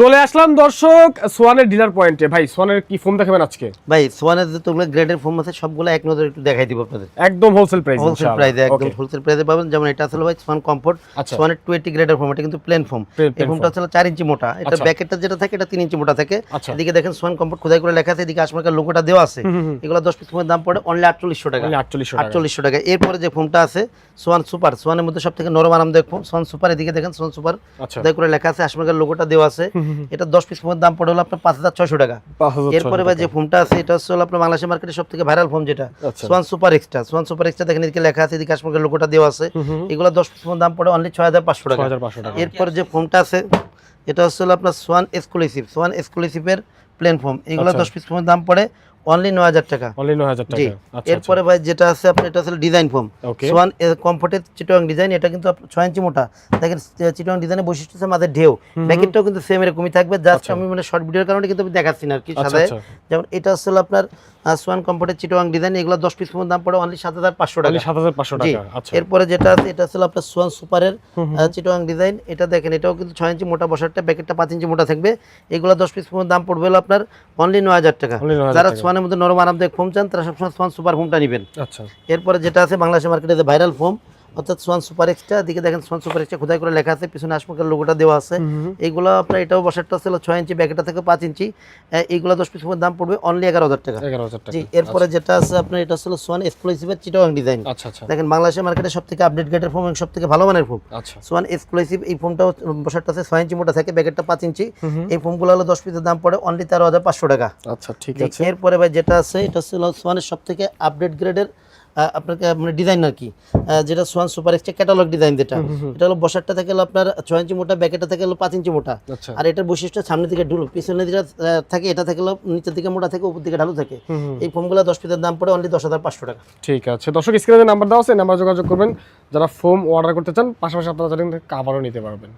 চলে আসলাম দর্শক সোয়ানের ডিলার পয়েন্টে। ভাই সোয়ানের কি ফোন দেখাবেন আজকে? ভাই সোয়ানের যতগুলো গ্রেডের ফোন আছে সবগুলো এক নজরে একটু দেখাই দিব আপনাদের। একদম হোলসেল প্রাইস, হোলসেল প্রাইসে একদম হোলসেল প্রাইসে পাবেন। যেমন এটা আসলে ভাই সোয়ান কমফোর্ট, সোয়ানের 20 গ্রেডের ফোম। এটা কিন্তু প্লেন ফোম। এই ফোমটা আসলে 4 ইঞ্চি মোটা। এটা ব্যাকেটটা যেটা থাকে এটা 3 ইঞ্চি মোটা থাকে। এদিকে দেখেন সোয়ান কমফোর্ট খোদাই করে লেখা আছে, এদিকে আসমাকার লোগোটা দেওয়া আছে। এগুলো 10 পিস ফোমের দাম পড়ে অনলি 4800 টাকা। 4800 টাকা। এরপরে যে ফোমটা আছে সোয়ান সুপার, সোয়ানের মধ্যে সবথেকে নরম আরামদায়ক ফোম সোয়ান সুপার। এদিকে দেখেন সোয়ান সুপার খোদাই করে লেখা আছে, আসমাকার লোগোটা দেওয়া আছে। এটা 10 পিস ফোমের দাম পড়ে হলো আপনার 5600 টাকা। এরপরে ভাই যে ফোমটা আছে এটা হচ্ছে আপনার বাংলাদেশের মার্কেটে সবথেকে ভাইরাল ফোম, যেটা Schwann super extra. Schwann super extra দেখেন এদিকে লেখা আছে, এদিকে আসমাকার লোগোটা দেওয়া আছে। এগুলো 10 পিস ফোমের দাম পড়ে অনলি 6500 টাকা। এরপর যে ফোমটা আছে এটা হচ্ছে আপনার সোয়ান এক্সক্লুসিভ, সোয়ান এক্সক্লুসিভের প্লেন ফোম। এগুলো 10 পিস ফোমের দাম পড়ে অনলি 9000 টাকা। জি। এরপরে ভাই যেটা আছে আপনার এটা হচ্ছে ডিজাইন ফোম, সোয়ান কমফোর্টের চিটোয়াং ডিজাইন। এটা কিন্তু 6 ইঞ্চি মোটা। দেখেন চিটোয়াং ডিজাইনের বৈশিষ্ট্য হচ্ছে মাঝে ঢেউ, ব্যাকেটটাও কিন্তু সেম এরকমই থাকবে। জাস্ট আমি মানে শর্ট ভিডিওর কারণে কিন্তু আমি দেখাচ্ছি না আর কি সাদায়। যেমন এটা হচ্ছে আপনার সোয়ান কমফোর্টের চিটোয়াং ডিজাইন। এগুলো 10 পিস ফোমের দাম পড়ে অনলি 7500 টাকা। 7500 টাকা। আচ্ছা। এরপরে যেটা আছে এটা হচ্ছে আপনার সোয়ান সুপারের চিটোয়াং ডিজাইন। এটা দেখেন এটাও কিন্তু 6 ইঞ্চি মোটা বসারটা, ব্যাকেটটা 5 ইঞ্চি মোটা থাকবে। এগুলো 10 পিস ফোমের দাম পড়বে হলো আপনার অনলি 9000 টাকা। যারা সোয়ানের মধ্যে নরম আরামদায়ক ফোম চান তারা সবসময় সোয়ান সুপার ফোমটা নেবেন। আচ্ছা। এরপরে যেটা আছে বাংলাদেশের মার্কেটে যে ভাইরাল ফোম, অর্থাৎ সোয়ান সুপার এক্সট্রা। দিকে দেখেন সোয়ান সুপার এক্সট্রা খোদাই করে লেখা আছে, পিছনে আসমাকার লোগোটা দেওয়া আছে। এইগুলো আপনার এটাও বসারটা ছিল 6 ইঞ্চি, ব্যাকেটটা থেকে 5 ইঞ্চি। এইগুলো 10 পিস ফোমের দাম পড়বে অনলি 11000 টাকা। জি। এরপরে যেটা আছে আপনার এটা ছিল সোয়ান এক্সক্লুসিভের চিটোয়াং ডিজাইন। দেখেন বাংলাদেশের মার্কেটে সবথেকে আপডেট গ্রেডের ফোম এবং সবথেকে ভালো মানের ফোম সোয়ান এক্সক্লুসিভ। এই ফোমটাও বসারটা আছে 6 ইঞ্চি মোটা থাকে, ব্যাকেটটা 5 ইঞ্চি। এই ফোমগুলো হলো 10 পিসের দাম পড়ে অনলি 13500 টাকা। আচ্ছা, ঠিক আছে। এরপরে ভাই যেটা আছে এটা ছিল সোয়ানের সবথেকে আপডেট গ্রেডের আপনাকে মানে ডিজাইন আর কি, যেটা Schwann super extra catalogue design. যেটা এটা হলো বসারটা থেকে হলো আপনার 6 ইঞ্চি মোটা, ব্যাকেটটা থেকে হলো 5 ইঞ্চি মোটা। আর এটার বৈশিষ্ট্য সামনের দিকে ঢুলো, পিছনের দিকে থাকে। এটা থেকে হলো নিচের দিকে মোটা থাকে, উপর দিকে ঢালু থাকে। এই ফোমগুলো 10 পিসের দাম পড়ে অনলি 10500 টাকা। ঠিক আছে দর্শক, স্ক্রিনে নাম্বার দেওয়া আছে, নাম্বার যোগাযোগ করবেন যারা ফোম অর্ডার করতে চান। পাশাপাশি আপনারা কাভারও নিতে পারবেন।